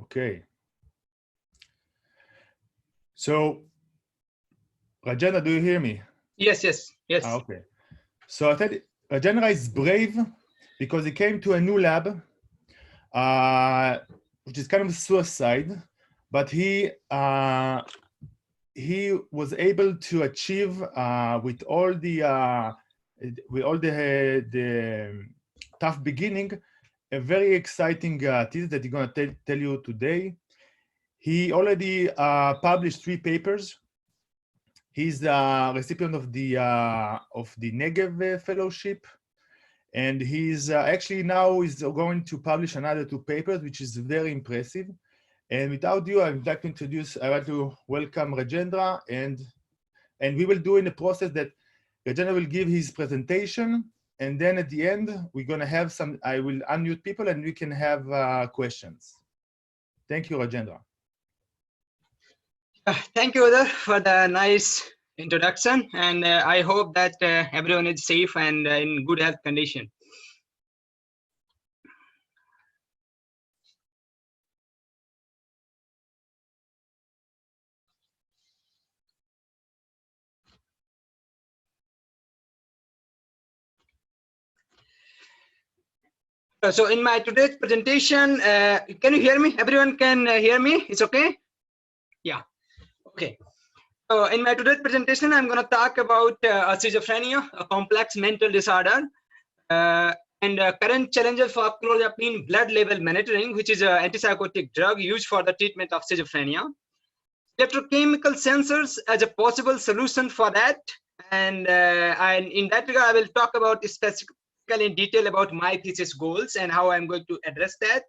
Okay. So, Rajendra, do you hear me? Yes, yes, yes. Okay. So I said Rajendra is brave because he came to a new lab, which is kind of suicide, but he was able to achieve with all the tough beginning, a very exciting thesis that he's going to tell you today. He already published 3 papers. He's the recipient of the Negev Fellowship, and he's actually now is going to publish another 2 papers, which is very impressive. And without you, I'd like to welcome Rajendra, and we will do in the process that Rajendra will give his presentation, and then at the end, we're going to have some, I will unmute people and we can have questions. Thank you, Rajendra. Thank you, Uday, for the nice introduction, and I hope that everyone is safe and in good health condition. So in my today's presentation, can you hear me? Everyone can hear me? It's okay? Yeah. Okay. So in my today's presentation, I'm going to talk about schizophrenia, a complex mental disorder, and current challenges for clozapine blood level monitoring, which is an antipsychotic drug used for the treatment of schizophrenia. Electrochemical sensors as a possible solution for that. And in that regard, I will talk about specifically in detail about my thesis goals and how I'm going to address that.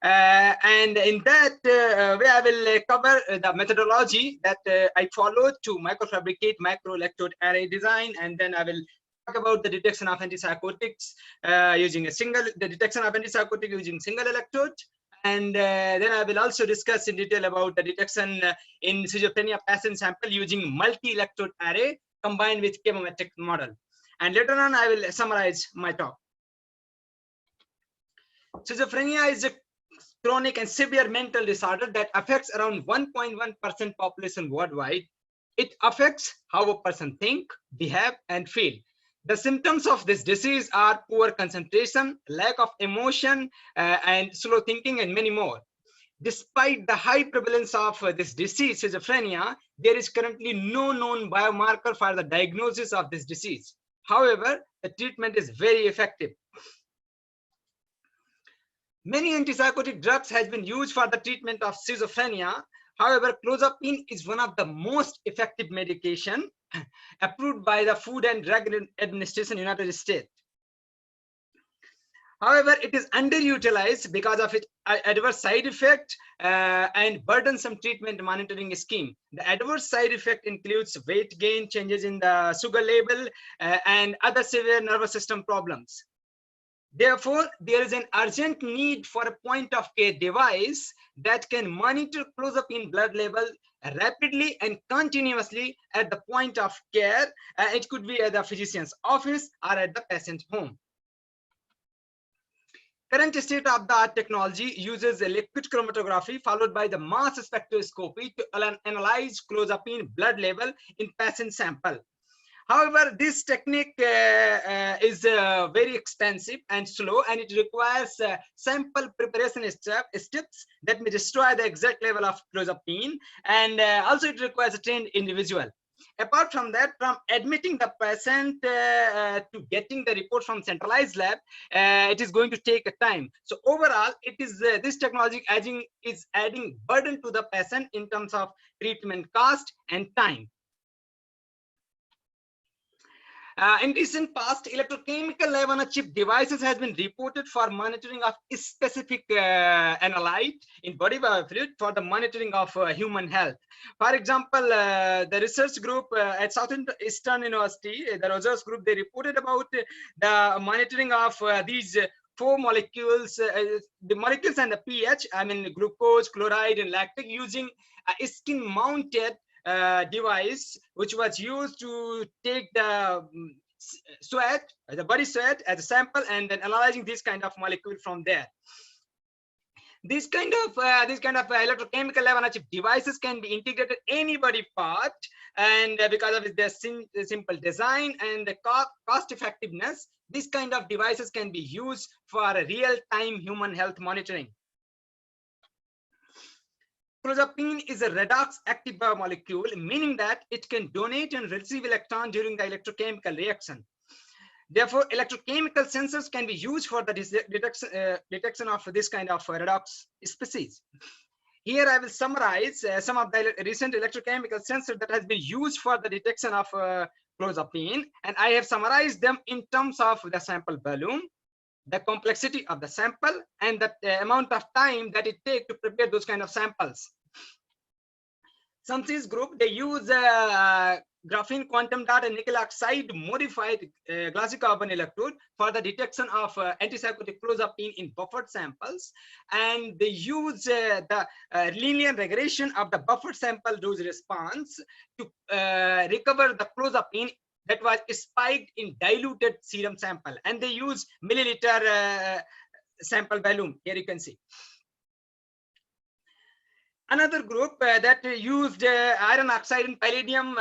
And in that way, I will cover the methodology that I followed to microfabricate microelectrode array design, and then I will talk about the detection of antipsychotics using the detection of antipsychotic using single electrode, and then I will also discuss in detail about the detection in schizophrenia patient sample using multi-electrode array combined with chemometric model. And later on, I will summarize my talk. Schizophrenia is a chronic and severe mental disorder that affects around 1.1% population worldwide. It affects how a person think, behave, and feel. The symptoms of this disease are poor concentration, lack of emotion, and slow thinking, and many more. Despite the high prevalence of this disease, schizophrenia, there is currently no known biomarker for the diagnosis of this disease. However, the treatment is very effective. Many antipsychotic drugs have been used for the treatment of schizophrenia. However, clozapine is one of the most effective medication approved by the Food and Drug Administration in the United States. However, it is underutilized because of its adverse side effect and burdensome treatment monitoring scheme. The adverse side effect includes weight gain, changes in the sugar level, and other severe nervous system problems. Therefore, there is an urgent need for a point-of-care device that can monitor clozapine blood level rapidly and continuously at the point of care. It could be at the physician's office or at the patient's home. Current state-of-the-art technology uses a liquid chromatography followed by the mass spectroscopy to analyze clozapine blood level in patient sample. However, this technique is very expensive and slow, and it requires sample preparation steps that may destroy the exact level of clozapine, and also it requires a trained individual. Apart from that, from admitting the patient to getting the report from centralized lab, it is going to take a time. So overall, it is this technology is adding burden to the patient in terms of treatment cost and time. In recent past, electrochemical lab-on-a-chip devices has been reported for monitoring of specific analyte in body biofluid for the monitoring of human health. For example, the research group at Southeastern University, the research group, they reported about the monitoring of these 4 molecules, the molecules and the pH, I mean glucose, chloride, and lactic, using a skin-mounted device which was used to take the sweat, the body sweat as a sample, and then analyzing this kind of molecule from there. These kind of electrochemical lab-on-a-chip devices can be integrated any body part, and because of their simple design and the cost effectiveness, this kind of devices can be used for real-time human health monitoring. Clozapine is a redox active biomolecule, meaning that it can donate and receive electron during the electrochemical reaction. Therefore, electrochemical sensors can be used for the detection of this kind of redox species. Here I will summarize some of the recent electrochemical sensors that has been used for the detection of clozapine, and I have summarized them in terms of the sample volume, the complexity of the sample, and the amount of time that it takes to prepare those kind of samples. Samsi's group, they use graphene quantum dot and nickel oxide modified glassy carbon electrode for the detection of antipsychotic clozapine in buffered samples, and they use the linear regression of the buffered sample dose response to recover the clozapine that was spiked in diluted serum sample, and they use milliliter sample volume. Here you can see. Another group that used iron oxide and palladium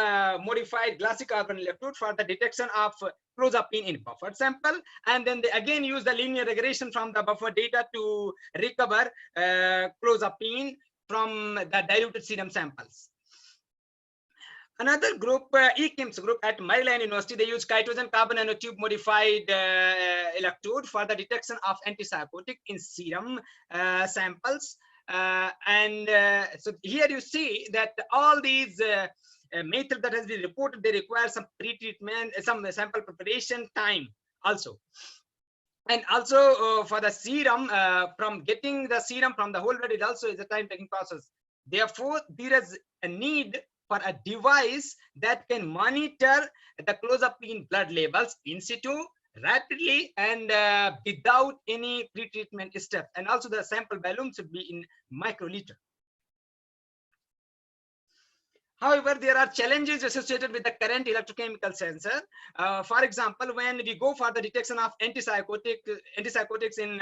modified glassy carbon electrode for the detection of clozapine in buffered sample, and then they again use the linear regression from the buffer data to recover clozapine from the diluted serum samples. Another group, eChems group at Maryland University, they use chitosan carbon nanotube modified electrode for the detection of antipsychotic in serum samples. So here you see that all these methods that has been reported, they require some pre-treatment, some sample preparation time also. And also for the serum, from getting the serum from the whole blood, it also is a time-taking process. Therefore, there is a need for a device that can monitor the clozapine blood levels in situ rapidly and without any pre-treatment step, and also the sample volume should be in microliter. However, there are challenges associated with the current electrochemical sensor. For example, when we go for the detection of antipsychotics in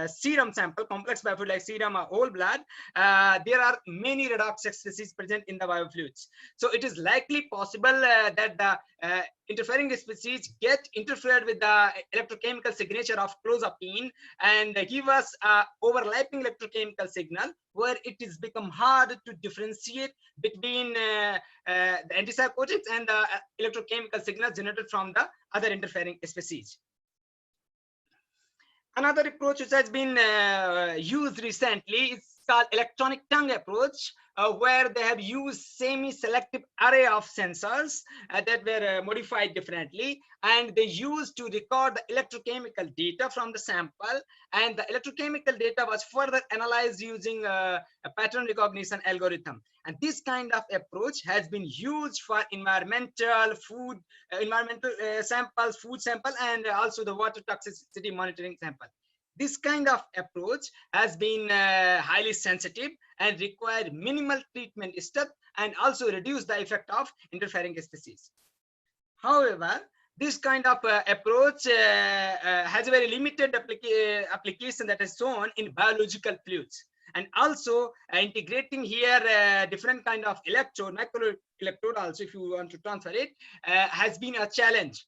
serum sample, complex biofluid like serum or whole blood, there are many redox species present in the biofluids. So it is likely possible that the interfering species get interfered with the electrochemical signature of clozapine and give us overlapping electrochemical signal, where it is become hard to differentiate between the antipsychotics and the electrochemical signals generated from the other interfering species. Another approach which has been used recently is called electronic tongue approach, where they have used semi-selective array of sensors that were modified differently, and they used to record the electrochemical data from the sample, and the electrochemical data was further analyzed using a pattern recognition algorithm. And this kind of approach has been used for environmental samples, food sample, and also the water toxicity monitoring sample. This kind of approach has been highly sensitive and require minimal treatment step, and also reduce the effect of interfering species. However, this kind of approach has a very limited application that is shown in biological fluids, and also integrating here different kind of electrode, microelectrode also, if you want to transfer it, has been a challenge.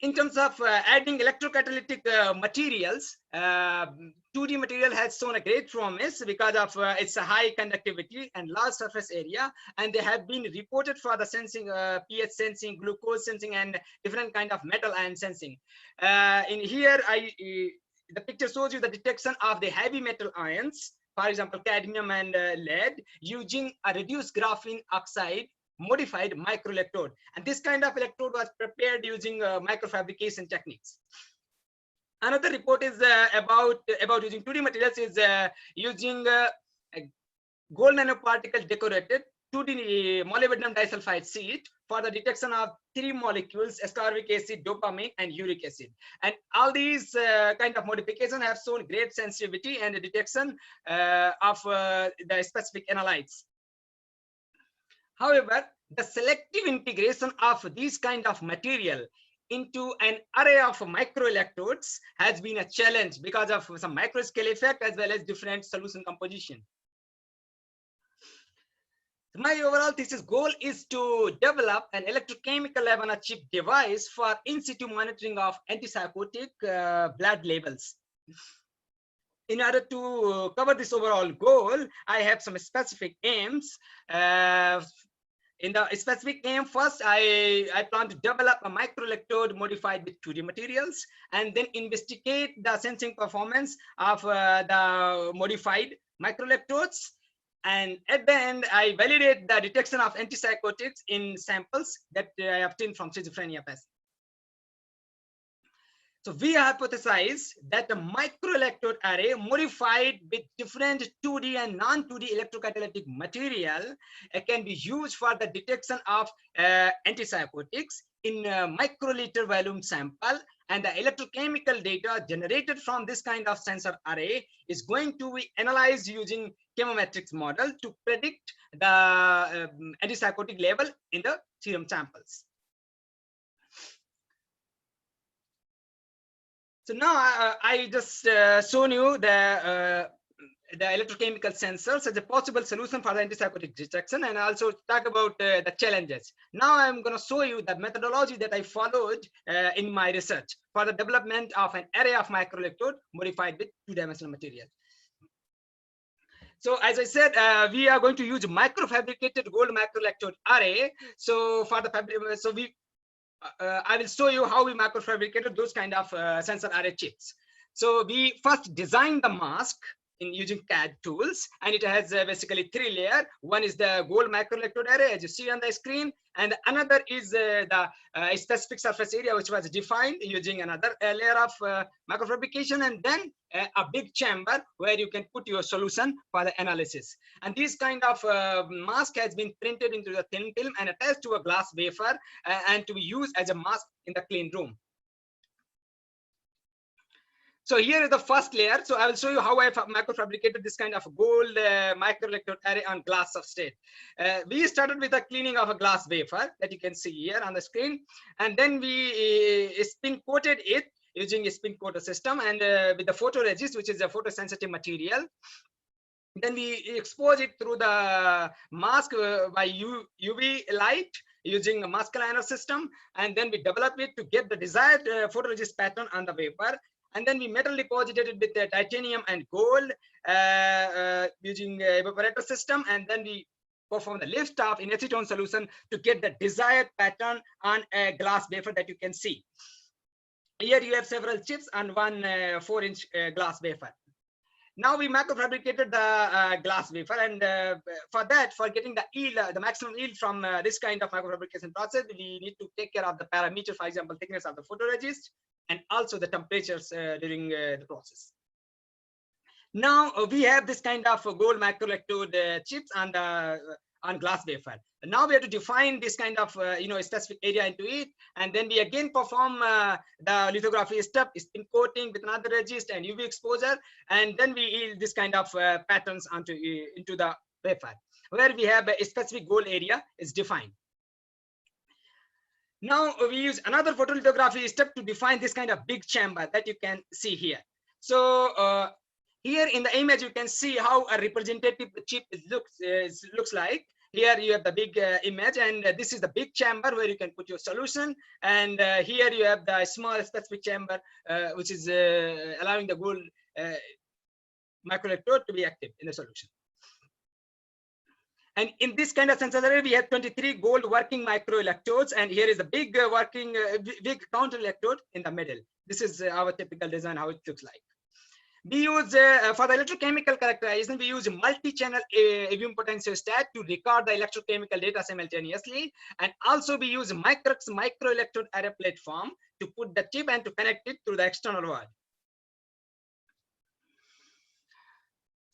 In terms of adding electrocatalytic materials, 2D material has shown a great promise because of its high conductivity and large surface area, and they have been reported for the sensing, pH sensing, glucose sensing, and different kind of metal ion sensing. In here, the picture shows you the detection of the heavy metal ions, for example, cadmium and lead, using a reduced graphene oxide modified microelectrode, and this kind of electrode was prepared using microfabrication techniques. Another report is about using 2D materials is using gold nanoparticle decorated 2D molybdenum disulfide sheet for the detection of 3 molecules: ascorbic acid, dopamine, and uric acid. And all these kind of modifications have shown great sensitivity and detection of the specific analytes. However, the selective integration of these kind of material into an array of microelectrodes has been a challenge because of some microscale effect as well as different solution composition. My overall thesis goal is to develop an electrochemical lab-on-a-chip device for in situ monitoring of antipsychotic blood levels. In order to cover this overall goal, I have some specific aims. In the specific aim, first, I plan to develop a microelectrode modified with 2D materials, and then investigate the sensing performance of the modified microelectrodes. And at the end, I validate the detection of antipsychotics in samples that I obtained from schizophrenia patients. So we hypothesize that the microelectrode array modified with different 2D and non-2D electrocatalytic material can be used for the detection of antipsychotics in microliter volume sample, and the electrochemical data generated from this kind of sensor array is going to be analyzed using chemometrics model to predict the antipsychotic level in the serum samples. So now I just shown you the electrochemical sensors as a possible solution for the antipsychotic detection, and also talk about the challenges. Now I'm going to show you the methodology that I followed in my research for the development of an array of microelectrode modified with two-dimensional material. So as I said, we are going to use microfabricated gold microelectrode array. So for the I will show you how we microfabricated those kind of sensor array chips. So we first designed the mask in using CAD tools, and it has basically 3 layers. One is the gold microelectrode array, as you see on the screen, and another is the specific surface area, which was defined using another layer of microfabrication, and then a big chamber where you can put your solution for the analysis. And this kind of mask has been printed into the thin film and attached to a glass wafer and to be used as a mask in the clean room. So here is the first layer. So I will show you how I microfabricated this kind of gold microelectrode array on glass substrate. We started with the cleaning of a glass wafer that you can see here on the screen, and then we spin coated it using a spin coater system and with the photoresist, which is a photosensitive material. Then we expose it through the mask by UV light using a mask aligner system, and then we develop it to get the desired photoresist pattern on the wafer. And then we metal deposited it with titanium and gold using evaporator system, and then we perform the lift off in acetone solution to get the desired pattern on a glass wafer that you can see. Here you have several chips on one 4-inch glass wafer. Now we microfabricated the glass wafer, and for getting the yield, the maximum yield from this kind of microfabrication process, we need to take care of the parameter, for example, thickness of the photoresist, and also the temperatures during the process. Now we have this kind of gold microelectrode chips on glass wafer. And now we have to define this kind of specific area into it, and then we again perform the lithography step, spin coating with another resist and UV exposure, and then we yield this kind of patterns into the wafer, where we have a specific goal area is defined. Now we use another photolithography step to define this kind of big chamber that you can see here. So here in the image, you can see how a representative chip looks like. Here you have the big image, and this is the big chamber where you can put your solution. And here you have the small specific chamber, which is allowing the gold microelectrode to be active in the solution. And in this kind of sensor array, we have 23 gold working microelectrodes, and here is the big big counter electrode in the middle. This is our typical design, how it looks like. We use for the electrochemical characterization, we use multi-channel EVM potentiostat to record the electrochemical data simultaneously, and also we use Microx microelectrode array platform to put the chip and to connect it to the external world.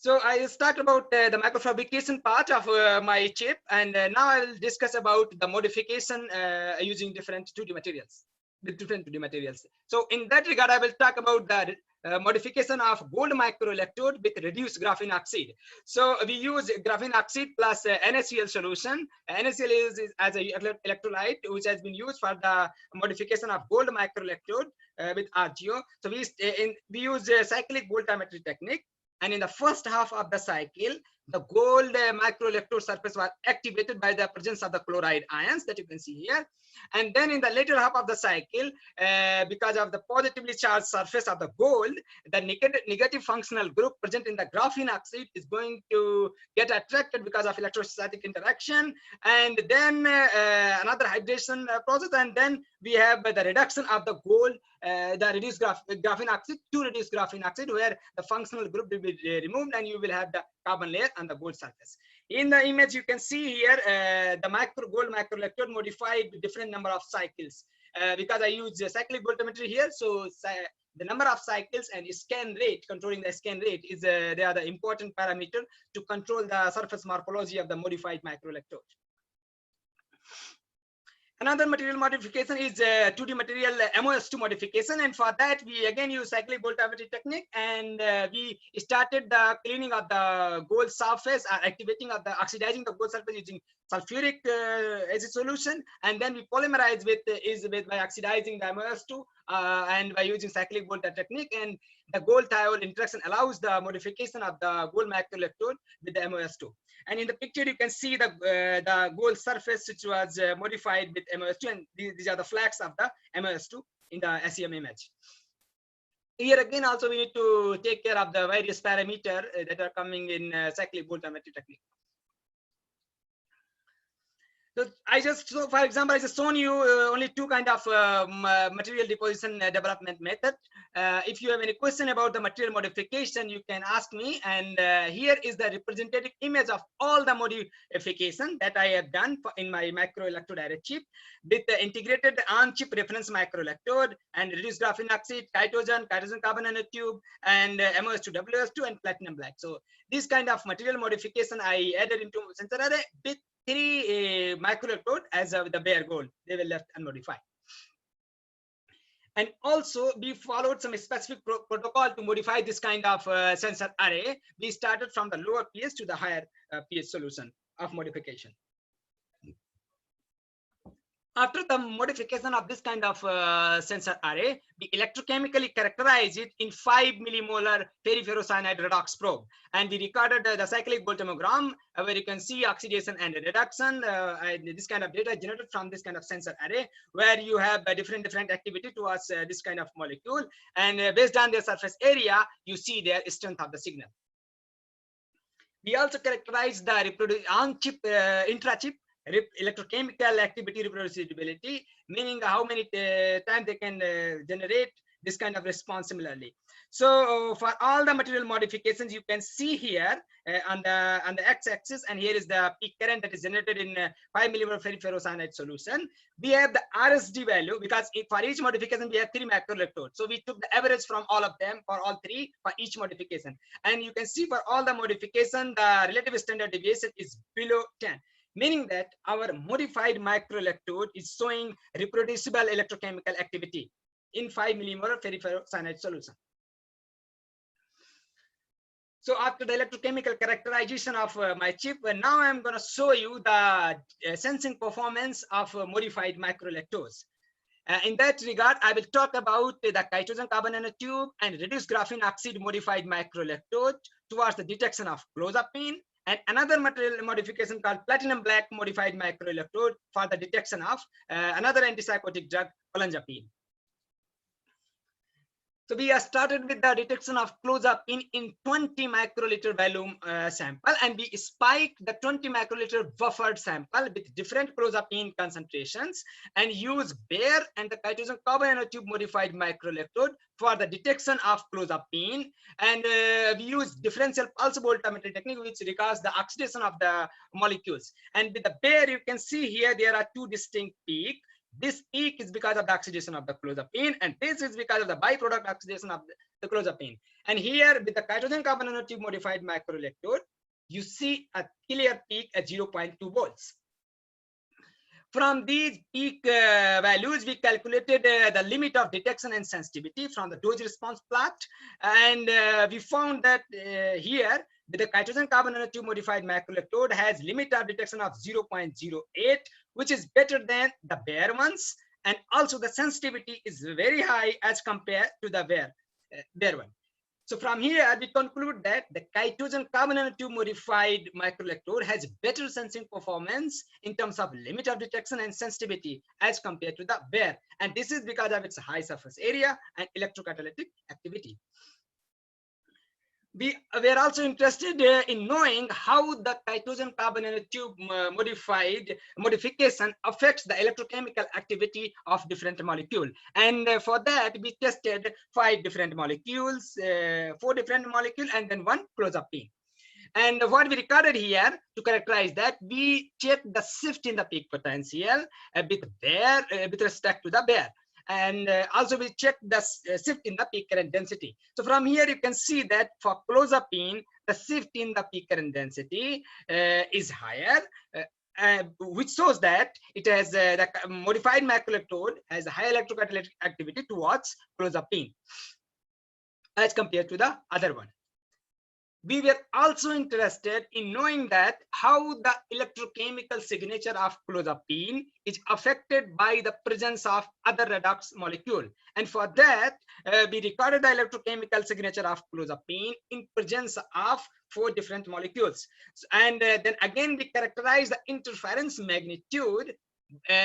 So I start about the microfabrication part of my chip, and now I will discuss about the modification using different 2D materials. with different 2D materials. So in that regard, I will talk about the modification of gold microelectrode with reduced graphene oxide. So we use graphene oxide plus NaCl solution. NaCl is as a electrolyte which has been used for the modification of gold microelectrode with RGO. So we use cyclic voltammetry technique. And in the first half of the cycle, the gold microelectrode surface was activated by the presence of the chloride ions that you can see here. And then in the later half of the cycle, because of the positively charged surface of the gold, the negative functional group present in the graphene oxide is going to get attracted because of electrostatic interaction. And then another hydration process. And then we have the reduction of the gold, the reduced graphene oxide to reduced graphene oxide, where the functional group will be removed and you will have the carbon layer on the gold surface. In the image, you can see here the gold microelectrode modified with different number of cycles. Because I use cyclic voltammetry here, so the number of cycles and scan rate, controlling the scan rate, is they are the important parameter to control the surface morphology of the modified microelectrode. Another material modification is 2D material MOS2 modification, and for that we again use cyclic voltammetry technique, and we started the cleaning of the gold surface, activating of the oxidizing the gold surface using sulfuric acid solution, and then we polymerize by oxidizing the MOS2 and by using cyclic volta technique, and the gold thiol interaction allows the modification of the gold microelectrode with the MOS2. And in the picture, you can see the gold surface which was modified with MOS2, and these are the flags of the MOS2 in the SEM image. Here again, also we need to take care of the various parameters that are coming in cyclic voltammetry technique. So for example, I just shown you only two kind of material deposition development method. If you have any question about the material modification, you can ask me. And here is the representative image of all the modification that I have done in my microelectrode direct chip with the integrated on-chip reference microelectrode and reduced graphene oxide, chitosan carbon nanotube, and MOS2WS2 and platinum black. So this kind of material modification I added into sensor array with 3 microelectrode as the bare gold. They were left unmodified. And also we followed some specific protocol to modify this kind of sensor array. We started from the lower pH to the higher pH solution of modification. After the modification of this kind of sensor array, we electrochemically characterize it in 5 millimolar ferriferrocyanide redox probe, and we recorded the cyclic voltammogram where you can see oxidation and reduction. This kind of data generated from this kind of sensor array, where you have different activity towards this kind of molecule, and based on their surface area, you see their strength of the signal. We also characterize the on-chip, intra-chip electrochemical activity reproducibility, meaning how many times they can generate this kind of response similarly. So for all the material modifications, you can see here on the x-axis, and here is the peak current that is generated in 5 millimolar ferriferrocyanide solution. We have the RSD value because for each modification we have 3 microelectrodes. So we took the average from all of them for all 3 for each modification, and you can see for all the modification the relative standard deviation is below 10. Meaning that our modified microelectrode is showing reproducible electrochemical activity in 5 millimolar ferriferrocyanide solution. So after the electrochemical characterization of my chip, now I'm going to show you the sensing performance of modified microelectrodes. In that regard, I will talk about the chitosan carbon nanotube and reduced graphene oxide modified microelectrode towards the detection of clozapine, and another material modification called platinum black modified microelectrode for the detection of another antipsychotic drug, Olanzapine. So we have started with the detection of clozapine in 20 microliter volume sample, and we spiked the 20 microliter buffered sample with different clozapine concentrations and use bare and the chitosan carbon nanotube modified microelectrode for the detection of clozapine, and we use differential pulse voltammetry technique which records the oxidation of the molecules. And with the bare, you can see here there are 2 distinct peaks. This peak is because of the oxidation of the clozapine, and this is because of the byproduct oxidation of the clozapine. And here with the chitosan carbon nanotube modified microelectrode, you see a clear peak at 0.2 volts. from these peak values, we calculated the limit of detection and sensitivity from the dose response plot, and we found that here the chitosan carbon nanotube modified microelectrode has limit of detection of 0.08, which is better than the bare ones, and also the sensitivity is very high as compared to the bare one. So from here, we conclude that the chitosan carbon nanotube modified microelectrode has better sensing performance in terms of limit of detection and sensitivity as compared to the bare. And this is because of its high surface area and electrocatalytic activity. We were also interested in knowing how the chitosan carbon nanotube modification affects the electrochemical activity of different molecules. And for that, we tested 5 different molecules, 4 different molecules, and then 1 clozapine. And what we recorded here to characterize that, we checked the shift in the peak potential with respect to the bare. And also we check the shift in the peak current density. So from here you can see that for clozapine, the shift in the peak current density is higher, which shows that it has the modified microelectrode has a high electrocatalytic activity towards clozapine as compared to the other one. We were also interested in knowing that how the electrochemical signature of clozapine is affected by the presence of other redox molecule. And for that, we recorded the electrochemical signature of clozapine in presence of 4 different molecules. And then again, we characterize the interference magnitude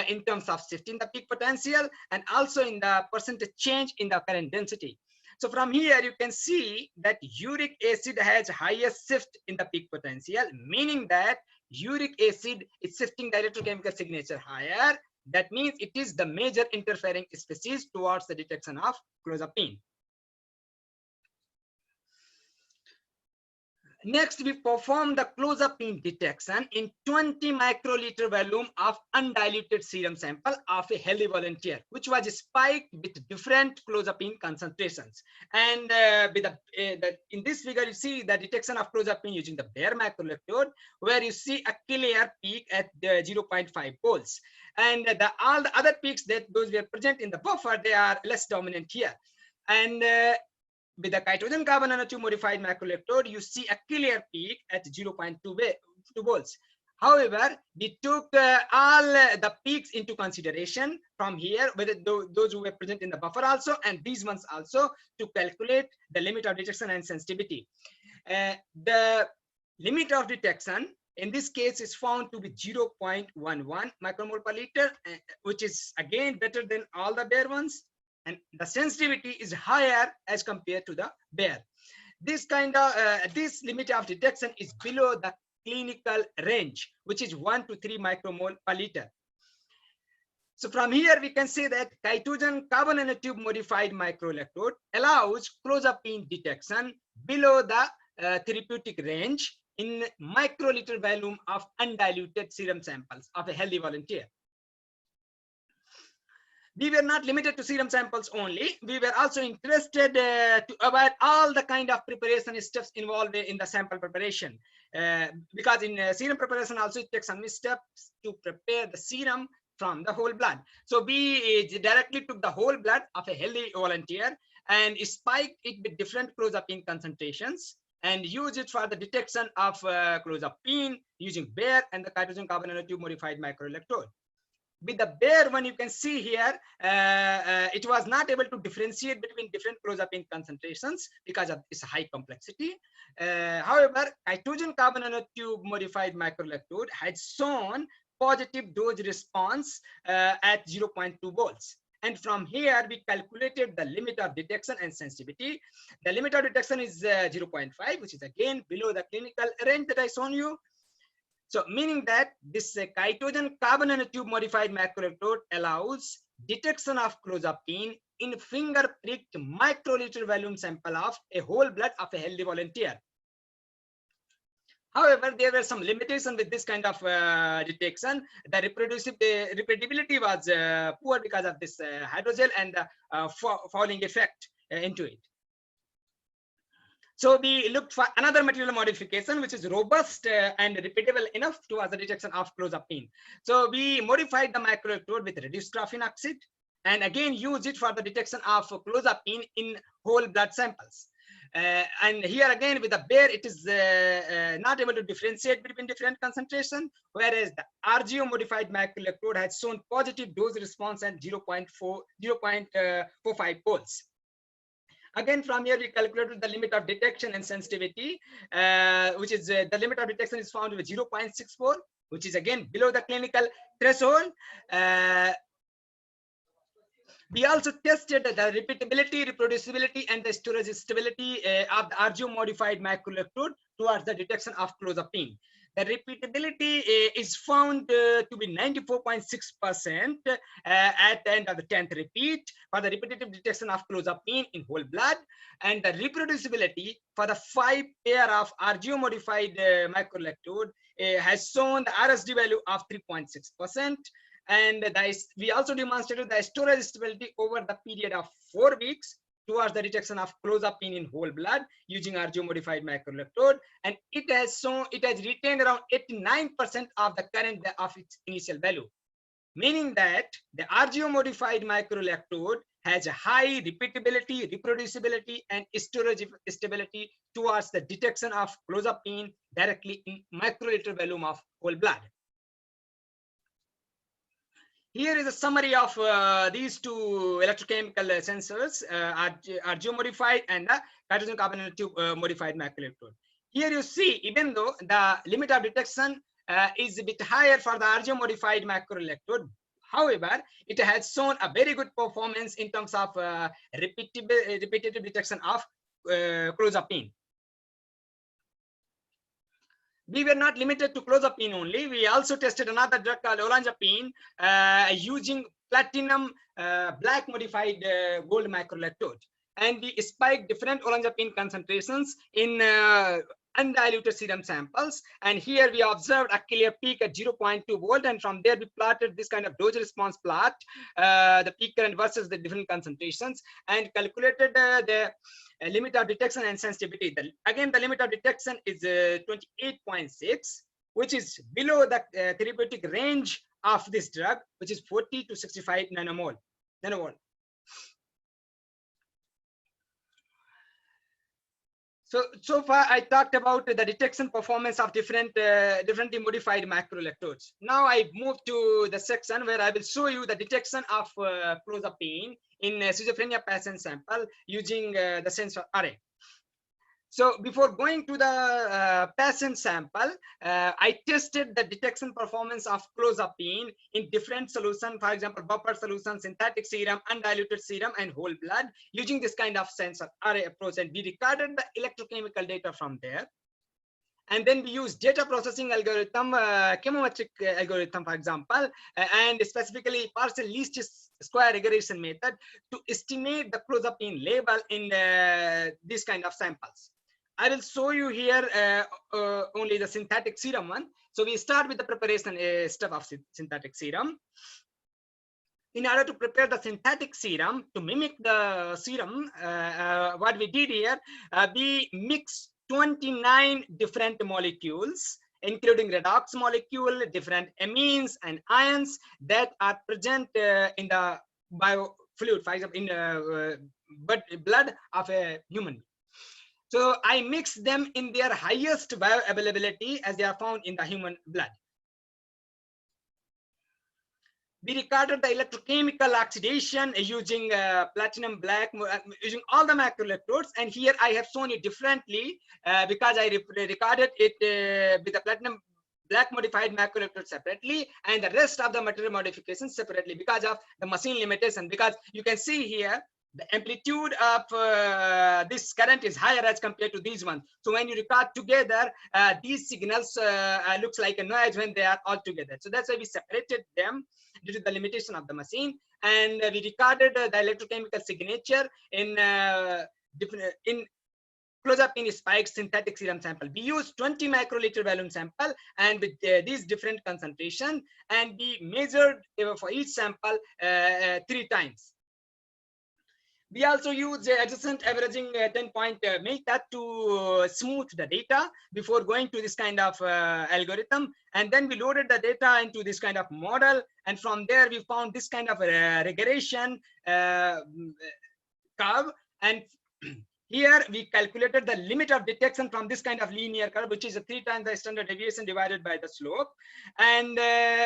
in terms of shift in the peak potential and also in the percentage change in the current density. So from here, you can see that uric acid has highest shift in the peak potential, meaning that uric acid is shifting the electrochemical signature higher. That means it is the major interfering species towards the detection of clozapine. Next, we perform the clozapine detection in 20 microliter volume of undiluted serum sample of a healthy volunteer, which was spiked with different clozapine concentrations. And in this figure, you see the detection of clozapine using the bare microelectrode, where you see a clear peak at 0.5 volts. And all the other peaks that those were present in the buffer, they are less dominant here. And with the chitosan carbon nanotube modified microelectrode, you see a clear peak at 0.2 volts. However, we took all the peaks into consideration from here, whether those who were present in the buffer also and these ones also, to calculate the limit of detection and sensitivity. The limit of detection in this case is found to be 0.11 micromole per liter, which is again better than all the bare ones. And the sensitivity is higher as compared to the bare. This kind of this limit of detection is below the clinical range, which is 1 to 3 micromole per liter. So from here we can say that chitosan carbon nanotube modified microelectrode allows clozapine detection below the therapeutic range in microliter volume of undiluted serum samples of a healthy volunteer. We were not limited to serum samples only. We were also interested to avoid all the kind of preparation steps involved in the sample preparation. Because in serum preparation also it takes some steps to prepare the serum from the whole blood. So we directly took the whole blood of a healthy volunteer and spiked it with different clozapine concentrations and use it for the detection of clozapine using bare and the chitosan carbon nanotube modified microelectrode. With the bare one, you can see here, it was not able to differentiate between different clozapine concentrations because of its high complexity. However, chitosan carbon nanotube modified microelectrode had shown positive dose response at 0.2 volts. And from here, we calculated the limit of detection and sensitivity. The limit of detection is 0.5, which is again below the clinical range that I shown you. So meaning that this chitosan carbon nanotube modified microelectrode allows detection of clozapine in finger pricked microliter volume sample of a whole blood of a healthy volunteer. However, there were some limitations with this kind of detection. The reproducibility was poor because of this hydrogel and the fouling effect into it. So we looked for another material modification which is robust and repeatable enough towards the detection of clozapine. So we modified the microelectrode with reduced graphene oxide and again use it for the detection of clozapine in whole blood samples. And here again with the bare, it is not able to differentiate between different concentration, whereas the RGO modified microelectrode has shown positive dose response at 0.45 volts. Again, from here we calculated the limit of detection and sensitivity, which is the limit of detection is found with 0.64, which is again below the clinical threshold. We also tested the repeatability, reproducibility, and the storage stability of the RGO modified microelectrode towards the detection of clozapine. The repeatability is found to be 94.6% at the end of the 10th repeat for the repetitive detection of clozapine in whole blood, and the reproducibility for the 5 pair of RGO modified microelectrode has shown the RSD value of 3.6%. And we also demonstrated the storage stability over the period of 4 weeks towards the detection of clozapine in whole blood using RGO modified microelectrode, and it has retained around 89% of the current of its initial value, meaning that the RGO modified microelectrode has a high repeatability, reproducibility, and storage stability towards the detection of clozapine directly in microliter volume of whole blood. Here is a summary of these two electrochemical sensors, RGO modified and the hydrogen carbon nanotube modified microelectrode. Here you see, even though the limit of detection is a bit higher for the RGO modified microelectrode, however, it has shown a very good performance in terms of repetitive detection of clozapine. We were not limited to clozapine only. We also tested another drug called Olanzapine using platinum black modified gold microelectrode. And we spiked different Olanzapine concentrations in undiluted serum samples. And here we observed a clear peak at 0.2 volt. And from there we plotted this kind of dose response plot, the peak current versus the different concentrations, and calculated the limit of detection and sensitivity. Again, the limit of detection is 28.6, which is below the therapeutic range of this drug, which is 40 to 65 nanomole. So far I talked about the detection performance of differently modified microelectrodes. Now I move to the section where I will show you the detection of clozapine in schizophrenia patient sample using the sensor array. So before going to the patient sample, I tested the detection performance of clozapine in different solutions, for example, buffer solution, synthetic serum, undiluted serum, and whole blood using this kind of sensor array approach. And we recorded the electrochemical data from there. And then we use data processing algorithm, chemometric algorithm, for example, and specifically partial least square regression method to estimate the clozapine level in this kind of samples. I will show you here only the synthetic serum one. So we start with the preparation step of synthetic serum. In order to prepare the synthetic serum to mimic the serum, what we did here, we mixed 29 different molecules, including redox molecule, different amines and ions that are present in the biofluid, for example, in the blood of a human. So I mix them in their highest bioavailability as they are found in the human blood. We recorded the electrochemical oxidation using platinum black, using all the macroelectrodes. And here I have shown you differently because I recorded it with the platinum black modified macroelectrode separately and the rest of the material modifications separately because of the machine limitation. Because you can see here, the amplitude of this current is higher as compared to these ones. So when you record together, these signals looks like a noise when they are all together. So that's why we separated them due to the limitation of the machine. And we recorded the electrochemical signature in clozapine spiked synthetic serum sample. We used 20 microliter volume sample and with these different concentration, and we measured for each sample 3 times. We also use adjacent averaging 10-point method to smooth the data before going to this kind of algorithm. And then we loaded the data into this kind of model. And from there, we found this kind of regression curve. And here we calculated the limit of detection from this kind of linear curve, which is 3 times the standard deviation divided by the slope. And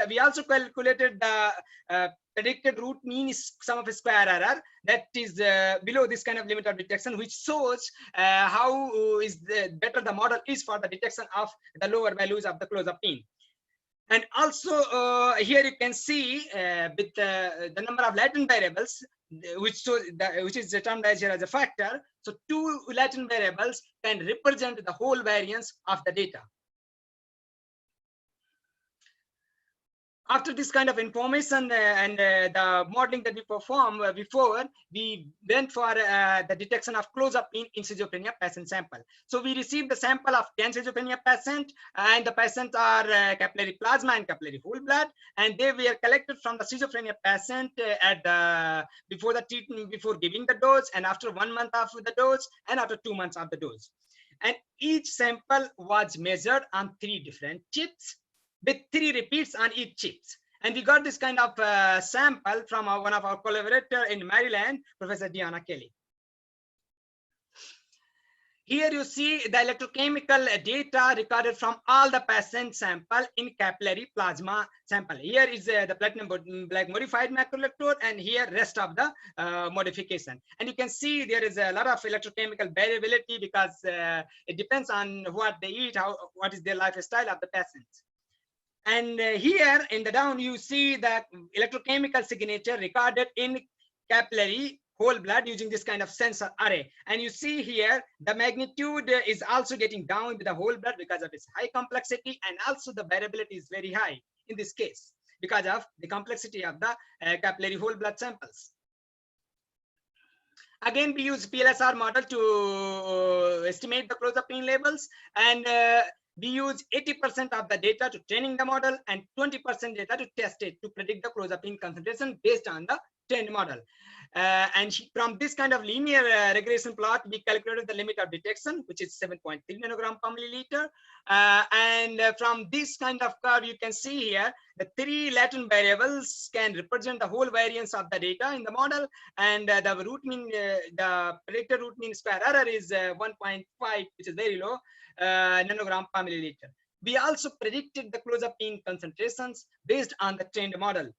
we also calculated the predicted root mean sum of square error that is below this kind of limit of detection, which shows how better the model is for the detection of the lower values of the clozapine. And also here you can see with the number of latent variables, which is termed as here as a factor. So 2 latent variables can represent the whole variance of the data. After this kind of information and the modeling that we performed before, we went for the detection of clozapine in schizophrenia patient sample. So we received the sample of 10 schizophrenia patients, and the patients are capillary plasma and capillary whole blood, and they were collected from the schizophrenia patient before the treatment, before giving the dose, and after 1 month after the dose, and after 2 months of the dose. And each sample was measured on 3 different chips, with 3 repeats on each chips. And we got this kind of sample from one of our collaborators in Maryland, Professor Deanna Kelly. Here you see the electrochemical data recorded from all the patient sample in capillary plasma sample. Here is the platinum black modified microelectrode, and here rest of the modification. And you can see there is a lot of electrochemical variability because it depends on what they eat, what is their lifestyle of the patients. And here in the down, you see the electrochemical signature recorded in capillary whole blood using this kind of sensor array. And you see here, the magnitude is also getting down with the whole blood because of its high complexity, and also the variability is very high in this case because of the complexity of the capillary whole blood samples. Again, we use PLSR model to estimate the clozapine levels, and we use 80% of the data to training the model and 20% data to test it to predict the clozapine concentration based on the trained model. And from this kind of linear regression plot, we calculated the limit of detection, which is 7.3 nanogram per milliliter. And from this kind of curve, you can see here the 3 latent variables can represent the whole variance of the data in the model. And the root mean, the predicted root mean square error is 1.5, which is very low, nanogram per milliliter. We also predicted the clozapine concentrations based on the trained model.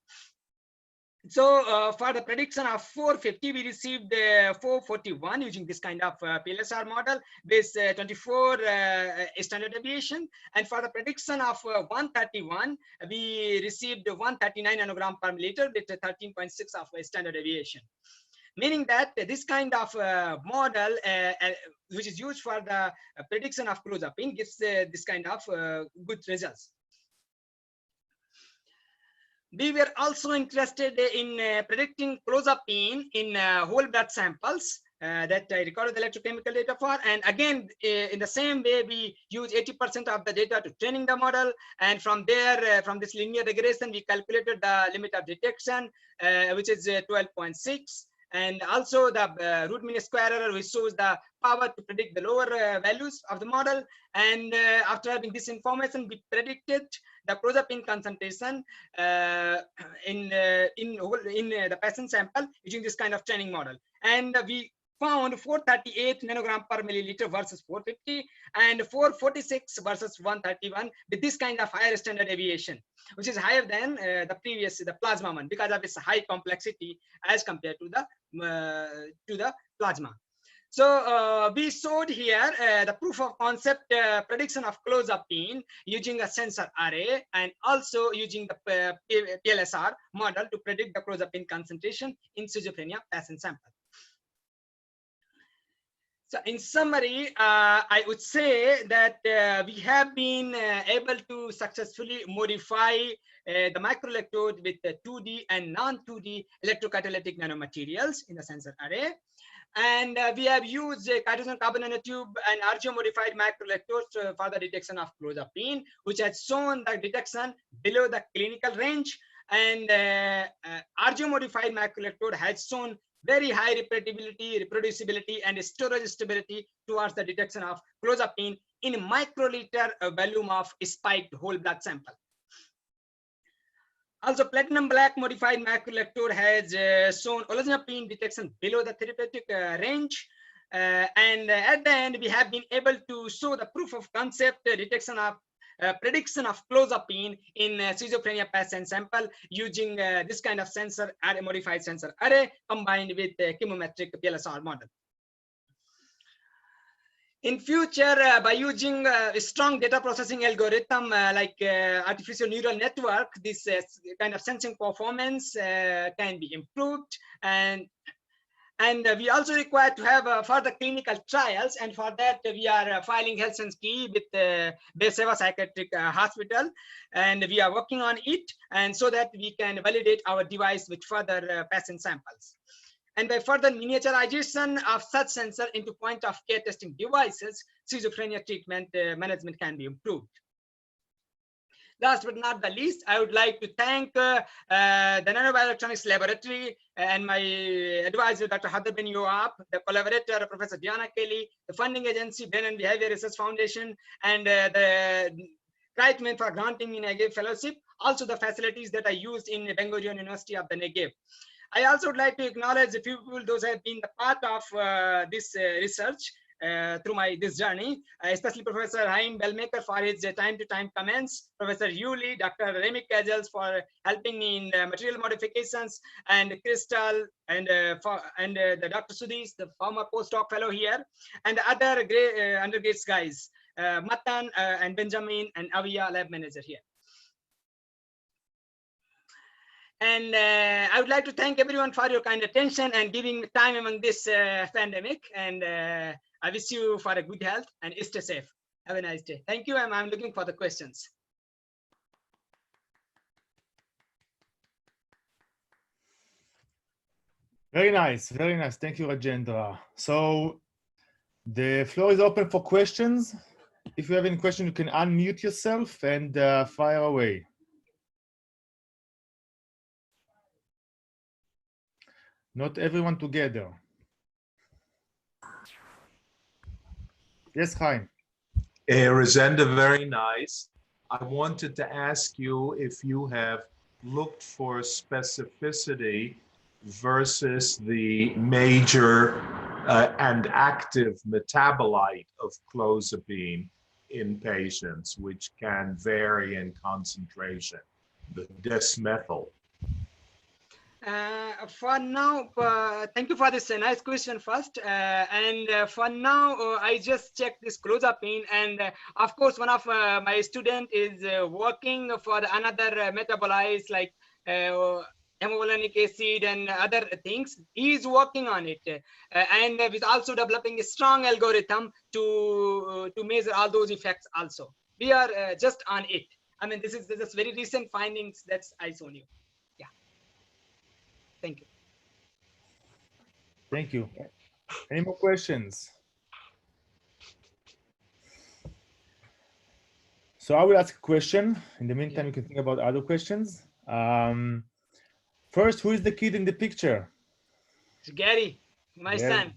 So for the prediction of 450, we received 441 using this kind of PLSR model with 24 standard deviation. And for the prediction of 131, we received 139 nanogram per milliliter with 13.6 of standard deviation. Meaning that this kind of model, which is used for the prediction of clozapine, gives this kind of good results. We were also interested in predicting clozapine in whole blood samples that I recorded the electrochemical data for. And again, in the same way, we use 80% of the data to training the model. And from there, from this linear regression, we calculated the limit of detection, which is 12.6. And also the root mean square error, which shows the power to predict the lower values of the model. And after having this information, we predicted the clozapine concentration in the patient sample using this kind of training model. And we found 438 nanogram per milliliter versus 450, and 446 versus 131 with this kind of higher standard deviation, which is higher than the plasma one because of its high complexity as compared to the plasma. So we showed here the proof of concept prediction of clozapine using a sensor array and also using the PLSR model to predict the clozapine concentration in schizophrenia patient sample. So in summary, I would say that we have been able to successfully modify the microelectrode with 2D and non-2D electrocatalytic nanomaterials in the sensor array. And we have used chitosan carbon nanotube and RGO-modified microelectrodes for the detection of clozapine, which has shown the detection below the clinical range. And RGO-modified microelectrode has shown very high reproducibility, and storage stability towards the detection of clozapine in microliter volume of spiked whole blood sample. Also, platinum black modified microelectrode has shown olanzapine detection below the therapeutic range. And at the end, we have been able to show the proof of concept detection of prediction of clozapine in schizophrenia patient sample using this kind of sensor array, modified sensor array combined with chemometric PLSR model. In future, by using a strong data processing algorithm like artificial neural network, this kind of sensing performance can be improved, and we also require to have further clinical trials, and for that we are filing Helsinki with the Beseva Psychiatric Hospital, and we are working on it, and so that we can validate our device with further patient samples. And by further miniaturization of such sensor into point-of-care testing devices, schizophrenia treatment management can be improved. Last but not the least, I would like to thank the Nanobioelectronics Laboratory and my advisor, Dr. Hadar Ben Yoab, the collaborator, Professor Diana Kelly, the funding agency, Brain and Behavior Research Foundation, and the Criterion for granting me Negev Fellowship, also the facilities that I used in Ben Gurion University of the Negev. I also would like to acknowledge a few people, those have been the part of this research through this journey, especially Professor Haim Bellmaker for his time-to-time comments, Professor Yuli, Dr. Remy Kajals for helping me in material modifications, and Crystal, and the Dr. Sudis, the former postdoc fellow here, and the other undergrads guys, Matan and Benjamin and Avia, lab manager here. And I would like to thank everyone for your kind attention and giving time among this pandemic. And I wish you for a good health and stay safe. Have a nice day. Thank you. I'm looking for the questions. Very nice. Very nice. Thank you, Rajendra. So the floor is open for questions. If you have any question, you can unmute yourself and fire away. Not everyone together. Yes, Chaim. Rajendra, very nice. I wanted to ask you if you have looked for specificity versus the major and active metabolite of clozapine in patients, which can vary in concentration, the desmethyl. For now, thank you for this nice question first. For now, I just checked this clozapine, and of course, one of my student is working for another metabolites like hemovolanic acid and other things. He is working on it, and is also developing a strong algorithm to measure all those effects. Also, we are just on it. I mean, this is very recent findings that I shown you. Thank you. Thank you. Any more questions? So I will ask a question. In the meantime, you can think about other questions. First, who is the kid in the picture? It's Gary, my son.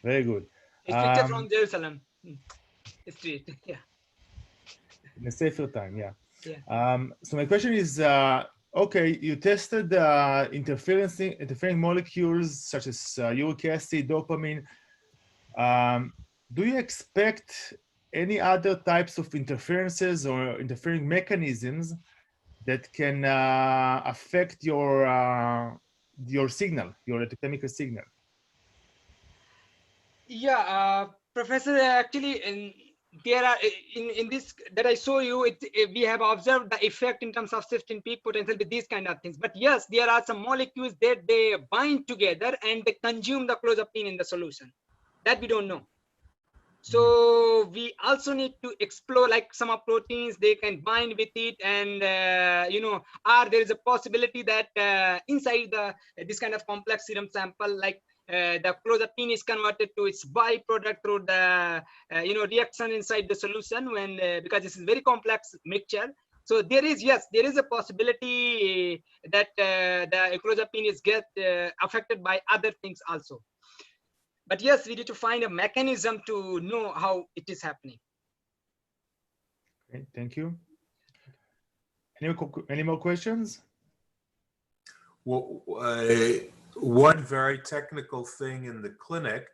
Very good. It's picture from Jerusalem street. Yeah. In a safer time, yeah. So my question is, okay, you tested interfering molecules such as uric acid, dopamine. Do you expect any other types of interferences or interfering mechanisms that can affect your signal, your electrochemical signal? Yeah, Professor, actually, there are in this that I show you, we have observed the effect in terms of shifting peak potential with these kind of things. But yes, there are some molecules that they bind together and they consume the clozapine in the solution. That we don't know. So we also need to explore, like some of proteins, they can bind with it, and there is a possibility that inside this kind of complex serum sample, like the clozapine is converted to its byproduct through the reaction inside the solution when because this is very complex mixture. So there is, yes, there is a possibility that the clozapine is affected by other things also. But yes, we need to find a mechanism to know how it is happening. Okay, thank you. Any more questions? Well, one very technical thing in the clinic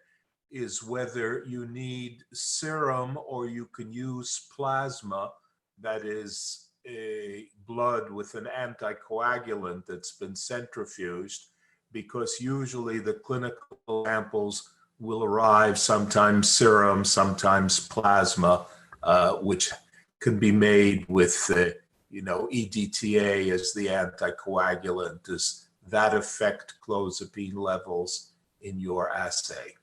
is whether you need serum or you can use plasma, that is a blood with an anticoagulant that's been centrifuged, because usually the clinical samples will arrive sometimes serum, sometimes plasma, which can be made with EDTA as the anticoagulant. Does that affect clozapine levels in your assay?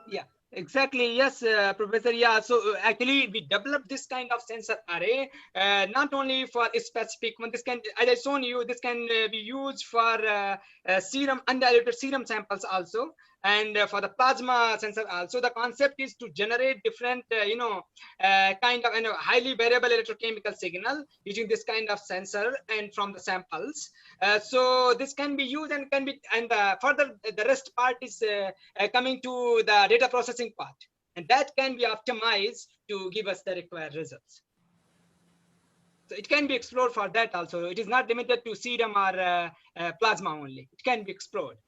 Yeah, exactly. Yes, Professor. Yeah. So actually, we developed this kind of sensor array not only for a specific one. This can, as I shown you, this can be used for serum, undiluted serum samples also, and for the plasma sensor also. The concept is to generate different, kind of highly variable electrochemical signal using this kind of sensor and from the samples. So this can be used and can be, and further the rest part is coming to the data processing part, and that can be optimized to give us the required results. So it can be explored for that also. It is not limited to serum or plasma only. It can be explored.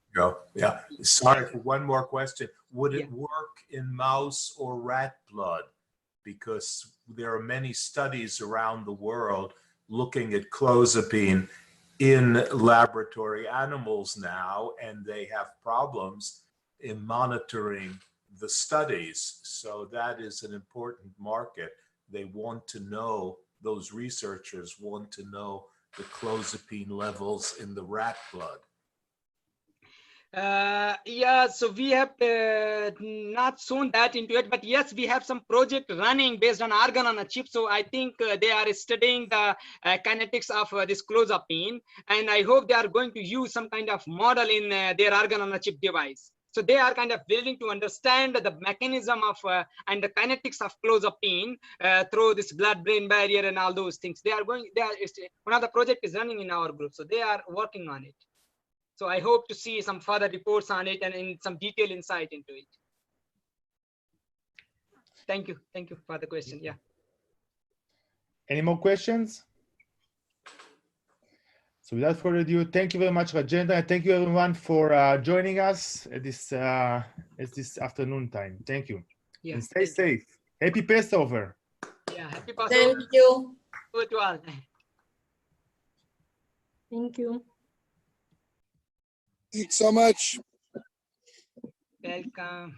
Yeah. Sorry for one more question. Would it Yeah. work in mouse or rat blood? Because there are many studies around the world looking at clozapine in laboratory animals now, and they have problems in monitoring the studies. So that is an important market. They want to know, those researchers want to know the clozapine levels in the rat blood. Yeah, so we have not shown that into it, but yes, we have some project running based on argon on a chip. So I think they are studying the kinetics of this clozapine, and I hope they are going to use some kind of model in their argon on a chip device. So they are kind of willing to understand the mechanism of and the kinetics of clozapine through this blood-brain barrier and all those things. One of the project is running in our group, so they are working on it. So I hope to see some further reports on it and in some detailed insight into it. Thank you. Thank you for the question. Yeah. Any more questions? So without further ado, thank you very much, Rajendra, and thank you everyone for joining us at this afternoon time. Thank you. Yeah. And stay safe. Happy Passover. Yeah. Happy Passover. Thank you. Good to all. Thank you. Thanks so much. Welcome.